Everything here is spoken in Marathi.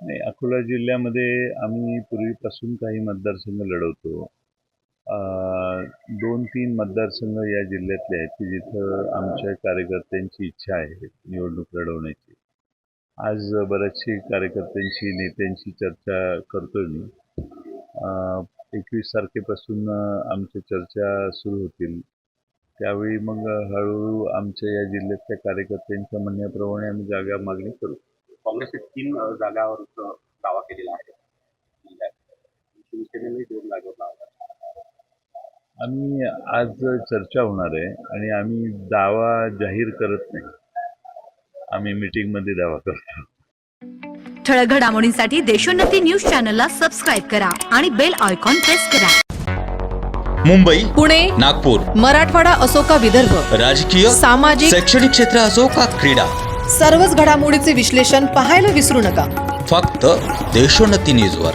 नाही, अकोला जिल्ह्यामध्ये आम्ही पूर्वीपासून काही मतदारसंघ लढवतो. 2-3 मतदारसंघ या जिल्ह्यातले आहेत की जिथं आमच्या कार्यकर्त्यांची इच्छा आहे निवडणूक लढवण्याची. आज बऱ्याचशी कार्यकर्त्यांशी, नेत्यांशी चर्चा करतोय मी. 21 तारखेपासून आमच्या चर्चा सुरू होतील. त्यावेळी मग हळूहळू आमच्या या जिल्ह्यातल्या कार्यकर्त्यांच्या म्हणण्याप्रमाणे आम्ही जागा मागणी करू. काँग्रेसने 3 जागावर दावा केलेला आहे. शिवसेनेने 2 जागेवर दावा. आम्ही आज चर्चा होणार आहे आणि आम्ही दावा जाहीर करत नाही. आम्ही मीटिंगमध्ये दावा करतो. ठळक घडामोडींसाठी देशोन्नती न्यूज चॅनलला सबस्क्राईब करा आणि बेल आयकॉन प्रेस करा. मुंबई, पुणे, नागपूर, मराठवाडा असो का विदर्भ, राजकीय, सामाजिक, शैक्षणिक क्षेत्र असो का क्रीडा, सर्वच घडामोडीचे विश्लेषण पाहायला विसरू नका. फक्त देशोन्नती न्यूजवर.